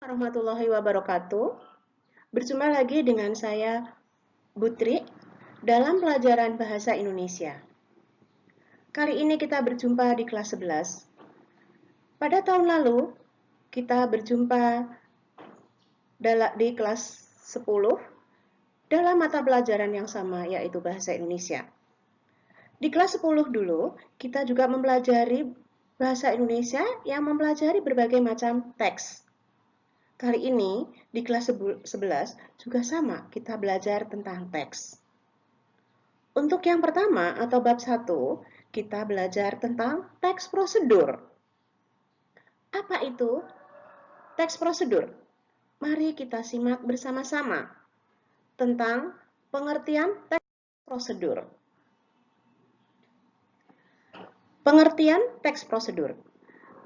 Warahmatullahi wabarakatuh. Berjumpa lagi dengan saya, Butri, dalam pelajaran Bahasa Indonesia. Kali ini kita berjumpa di kelas 11. Pada tahun lalu, kita berjumpa di kelas 10 dalam mata pelajaran yang sama, yaitu Bahasa Indonesia. Di kelas 10 dulu, kita juga mempelajari Bahasa Indonesia yang mempelajari berbagai macam teks. Kali ini, di kelas 11 juga sama, kita belajar tentang teks. Untuk yang pertama atau bab 1, kita belajar tentang teks prosedur. Apa itu teks prosedur? Mari kita simak bersama-sama tentang pengertian teks prosedur. Pengertian teks prosedur.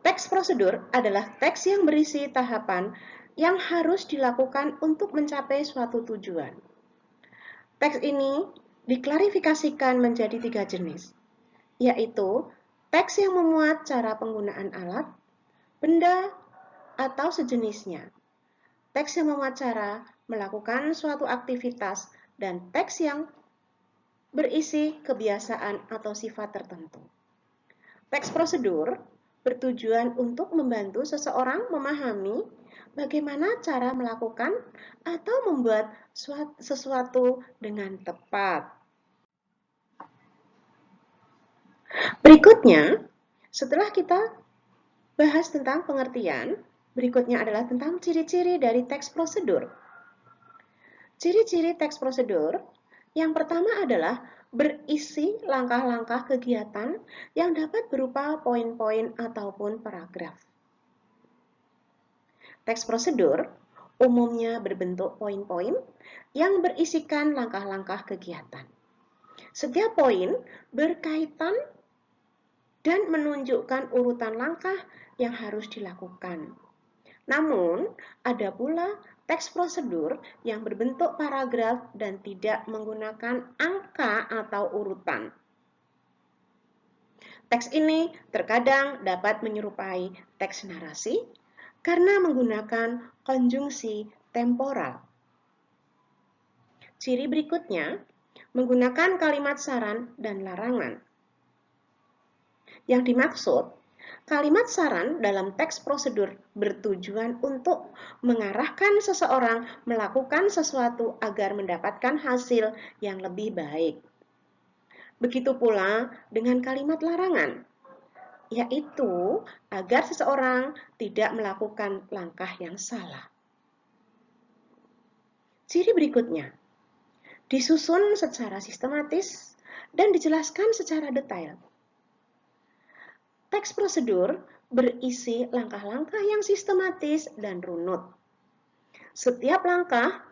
Teks prosedur adalah teks yang berisi tahapan yang harus dilakukan untuk mencapai suatu tujuan. Teks ini diklarifikasikan menjadi 3 jenis, yaitu teks yang memuat cara penggunaan alat, benda, atau sejenisnya, teks yang memuat cara melakukan suatu aktivitas, dan teks yang berisi kebiasaan atau sifat tertentu. Teks prosedur bertujuan untuk membantu seseorang memahami bagaimana cara melakukan atau membuat sesuatu dengan tepat. Berikutnya, setelah kita bahas tentang pengertian, berikutnya adalah tentang ciri-ciri dari teks prosedur. Ciri-ciri teks prosedur yang pertama adalah berisi langkah-langkah kegiatan yang dapat berupa poin-poin ataupun paragraf. Teks prosedur umumnya berbentuk poin-poin yang berisikan langkah-langkah kegiatan. Setiap poin berkaitan dan menunjukkan urutan langkah yang harus dilakukan. Namun, ada pula teks prosedur yang berbentuk paragraf dan tidak menggunakan angka atau urutan. Teks ini terkadang dapat menyerupai teks narasi karena menggunakan konjungsi temporal. Ciri berikutnya, menggunakan kalimat saran dan larangan. Yang dimaksud, kalimat saran dalam teks prosedur bertujuan untuk mengarahkan seseorang melakukan sesuatu agar mendapatkan hasil yang lebih baik. Begitu pula dengan kalimat larangan, yaitu agar seseorang tidak melakukan langkah yang salah. Ciri berikutnya, disusun secara sistematis dan dijelaskan secara detail. Teks prosedur berisi langkah-langkah yang sistematis dan runut. Setiap langkah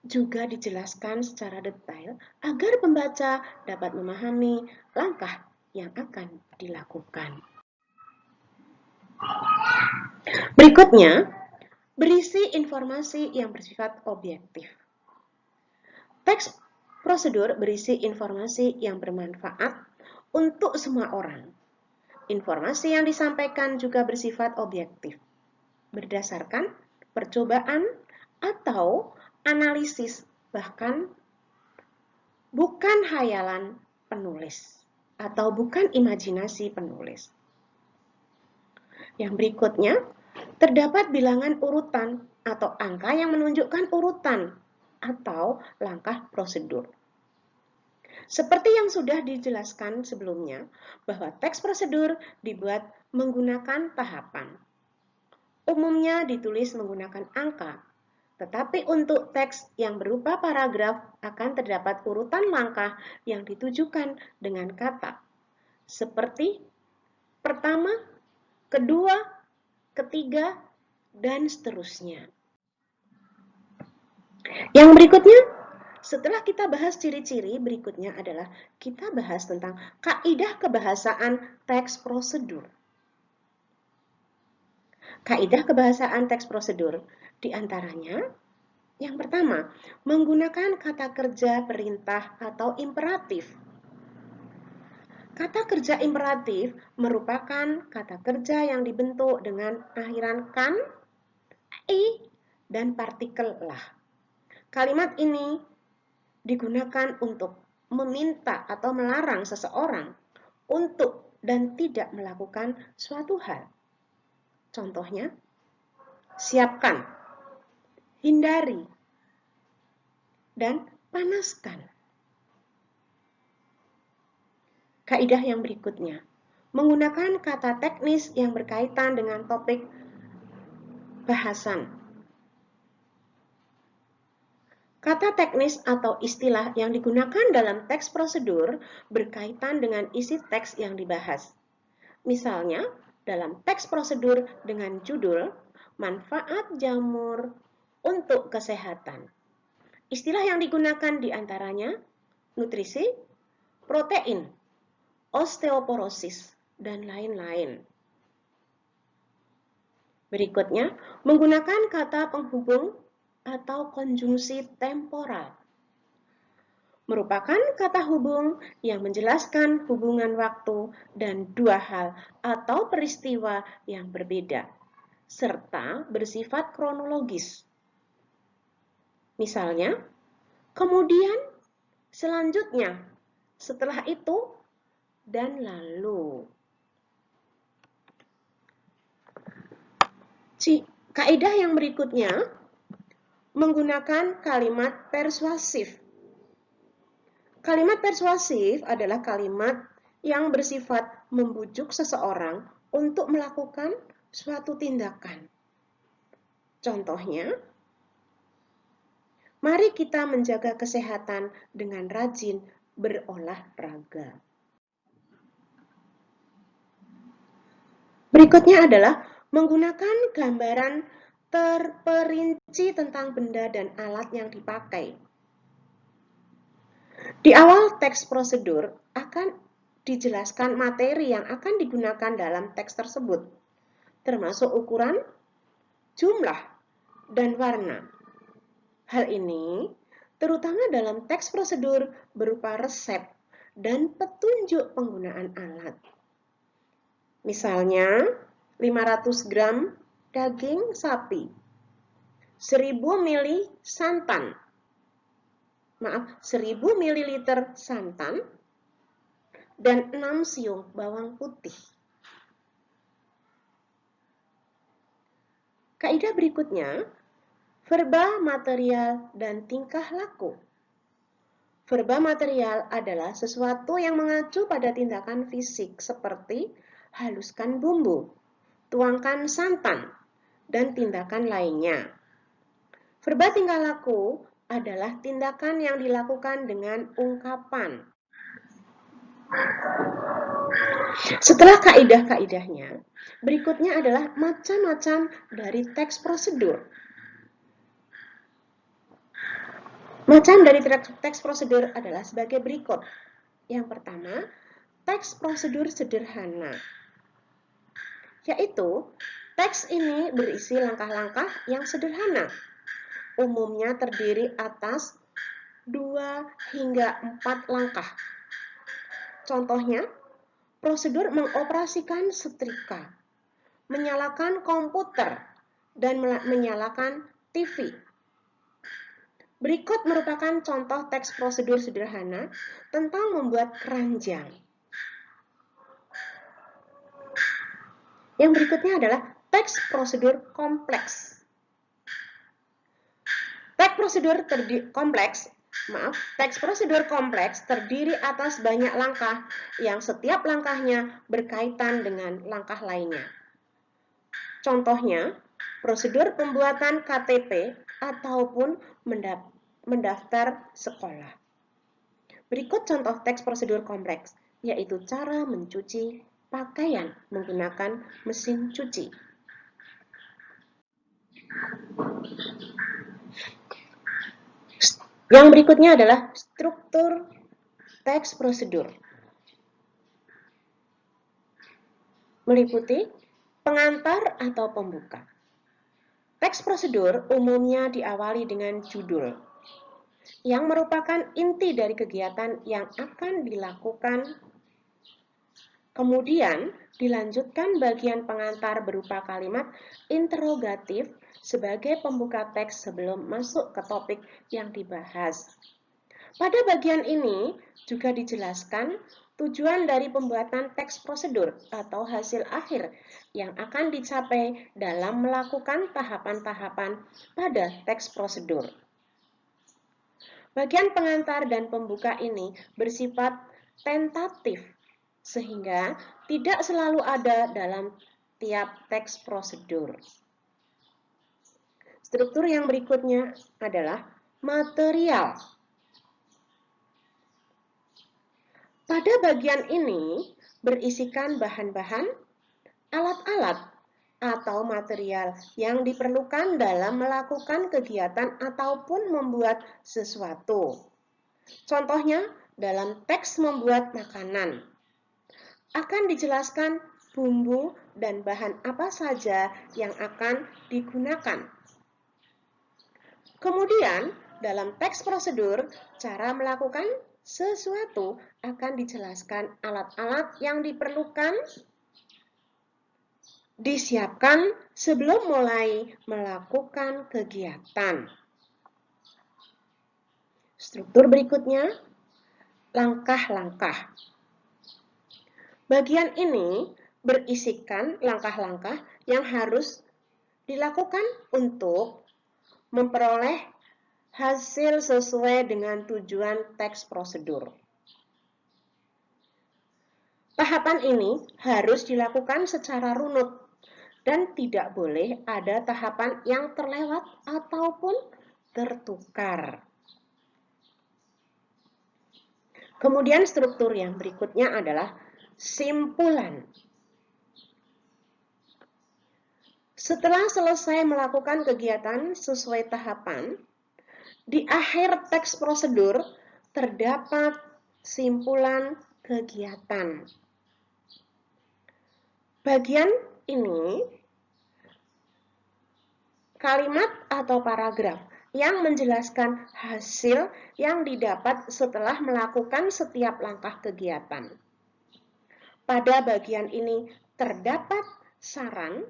juga dijelaskan secara detail agar pembaca dapat memahami langkah yang akan dilakukan. Berikutnya, berisi informasi yang bersifat objektif. Teks prosedur berisi informasi yang bermanfaat untuk semua orang. Informasi yang disampaikan juga bersifat objektif, berdasarkan percobaan atau analisis, bahkan bukan hayalan penulis atau bukan imajinasi penulis. Yang berikutnya, terdapat bilangan urutan atau angka yang menunjukkan urutan atau langkah prosedur. Seperti yang sudah dijelaskan sebelumnya, bahwa teks prosedur dibuat menggunakan tahapan. Umumnya ditulis menggunakan angka, tetapi untuk teks yang berupa paragraf akan terdapat urutan langkah yang ditujukan dengan kata, seperti pertama, kedua, ketiga, dan seterusnya. Yang berikutnya, setelah kita bahas ciri-ciri, berikutnya adalah kita bahas tentang kaidah kebahasaan teks prosedur. Kaidah kebahasaan teks prosedur diantaranya, yang pertama, menggunakan kata kerja perintah atau imperatif. Kata kerja imperatif merupakan kata kerja yang dibentuk dengan akhiran kan I dan partikel lah. Kalimat ini digunakan untuk meminta atau melarang seseorang untuk dan tidak melakukan suatu hal. Contohnya, siapkan, hindari, dan panaskan. Kaidah yang berikutnya, menggunakan kata teknis yang berkaitan dengan topik bahasan. Kata teknis atau istilah yang digunakan dalam teks prosedur berkaitan dengan isi teks yang dibahas. Misalnya, dalam teks prosedur dengan judul Manfaat Jamur untuk Kesehatan. Istilah yang digunakan diantaranya nutrisi, protein, osteoporosis, dan lain-lain. Berikutnya, menggunakan kata penghubung atau konjungsi temporal. Merupakan kata hubung yang menjelaskan hubungan waktu dan dua hal atau peristiwa yang berbeda, serta bersifat kronologis. Misalnya, kemudian, selanjutnya, setelah itu, dan lalu. Kaidah yang berikutnya, menggunakan kalimat persuasif. Kalimat persuasif adalah kalimat yang bersifat membujuk seseorang untuk melakukan suatu tindakan. Contohnya, mari kita menjaga kesehatan dengan rajin berolahraga. Berikutnya adalah menggunakan gambaran terperinci tentang benda dan alat yang dipakai. Di awal teks prosedur akan dijelaskan materi yang akan digunakan dalam teks tersebut, termasuk ukuran, jumlah, dan warna. Hal ini terutama dalam teks prosedur berupa resep dan petunjuk penggunaan alat. Misalnya, 500 gram daging sapi, 1000 ml santan, 1000 ml santan, dan 6 siung bawang putih. Kaidah berikutnya, verba material dan tingkah laku. Verba material adalah sesuatu yang mengacu pada tindakan fisik seperti haluskan bumbu, tuangkan santan, dan tindakan lainnya. Verba tingkah laku adalah tindakan yang dilakukan dengan ungkapan. Setelah kaidah-kaidahnya, berikutnya adalah macam-macam dari teks prosedur. Macam dari teks prosedur adalah sebagai berikut. Yang pertama, teks prosedur sederhana, yaitu teks ini berisi langkah-langkah yang sederhana, umumnya terdiri atas 2 hingga 4 langkah. Contohnya, prosedur mengoperasikan setrika, menyalakan komputer, dan menyalakan TV. Berikut merupakan contoh teks prosedur sederhana tentang membuat keranjang. Yang berikutnya adalah teks prosedur kompleks. Teks prosedur kompleks terdiri atas banyak langkah yang setiap langkahnya berkaitan dengan langkah lainnya. Contohnya, prosedur pembuatan KTP ataupun mendaftar sekolah. Berikut contoh teks prosedur kompleks, yaitu cara mencuci pakaian menggunakan mesin cuci. Yang berikutnya adalah struktur teks prosedur. Meliputi pengantar atau pembuka. Teks prosedur umumnya diawali dengan judul, yang merupakan inti dari kegiatan yang akan dilakukan. Kemudian dilanjutkan bagian pengantar berupa kalimat interrogatif sebagai pembuka teks sebelum masuk ke topik yang dibahas. Pada bagian ini juga dijelaskan tujuan dari pembuatan teks prosedur atau hasil akhir yang akan dicapai dalam melakukan tahapan-tahapan pada teks prosedur. Bagian pengantar dan pembuka ini bersifat tentatif, sehingga tidak selalu ada dalam tiap teks prosedur. Struktur yang berikutnya adalah material. Pada bagian ini berisikan bahan-bahan, alat-alat, atau material yang diperlukan dalam melakukan kegiatan ataupun membuat sesuatu. Contohnya, dalam teks membuat makanan, akan dijelaskan bumbu dan bahan apa saja yang akan digunakan. Kemudian, dalam teks prosedur, cara melakukan sesuatu akan dijelaskan alat-alat yang diperlukan disiapkan sebelum mulai melakukan kegiatan. Struktur berikutnya, langkah-langkah. Bagian ini berisikan langkah-langkah yang harus dilakukan untuk memperoleh hasil sesuai dengan tujuan teks prosedur. Tahapan ini harus dilakukan secara runut dan tidak boleh ada tahapan yang terlewat ataupun tertukar. Kemudian struktur yang berikutnya adalah simpulan. Setelah selesai melakukan kegiatan sesuai tahapan, di akhir teks prosedur terdapat simpulan kegiatan. Bagian ini kalimat atau paragraf yang menjelaskan hasil yang didapat setelah melakukan setiap langkah kegiatan. Pada bagian ini terdapat saran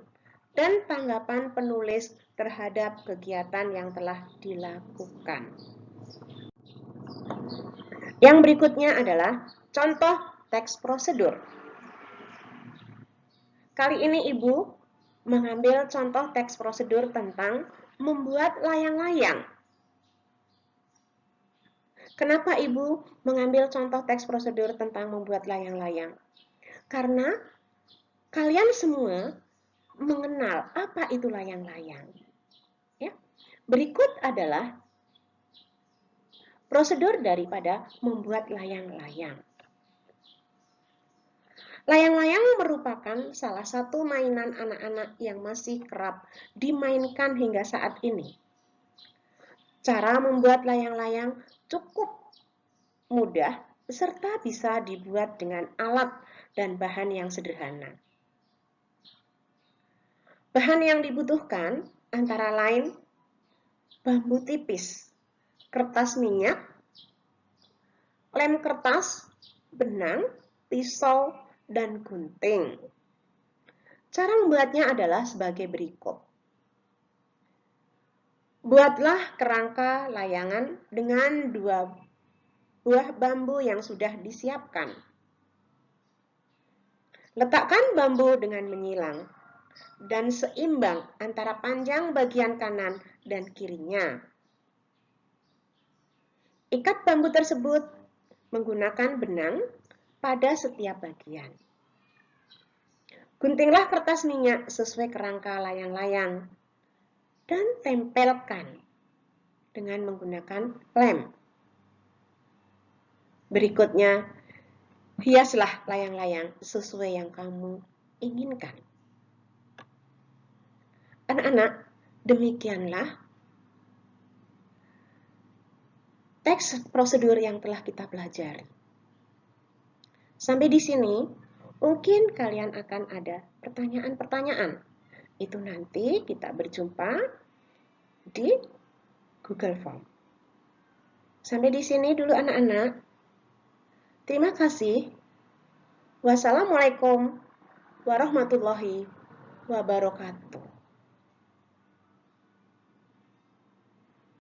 dan tanggapan penulis terhadap kegiatan yang telah dilakukan. Yang berikutnya adalah contoh teks prosedur. Kali ini Ibu mengambil contoh teks prosedur tentang membuat layang-layang. Kenapa Ibu mengambil contoh teks prosedur tentang membuat layang-layang? Karena kalian semua mengenal apa itu layang-layang. Ya. Berikut adalah prosedur daripada membuat layang-layang. Layang-layang merupakan salah satu mainan anak-anak yang masih kerap dimainkan hingga saat ini. Cara membuat layang-layang cukup mudah serta bisa dibuat dengan alat dan bahan yang sederhana. Bahan yang dibutuhkan antara lain bambu tipis, kertas minyak, lem kertas, benang, pisau, dan gunting. Cara membuatnya adalah sebagai berikut. Buatlah kerangka layangan dengan 2 buah bambu yang sudah disiapkan. Letakkan bambu dengan menyilang dan seimbang antara panjang bagian kanan dan kirinya. Ikat bambu tersebut menggunakan benang pada setiap bagian. Guntinglah kertas minyak sesuai kerangka layang-layang dan tempelkan dengan menggunakan lem. Berikutnya, hiaslah layang-layang sesuai yang kamu inginkan. Anak-anak, demikianlah teks prosedur yang telah kita pelajari. Sampai di sini, mungkin kalian akan ada pertanyaan-pertanyaan. Itu nanti kita berjumpa di Google Form. Sampai di sini dulu anak-anak. Terima kasih. Wassalamualaikum warahmatullahi wabarakatuh.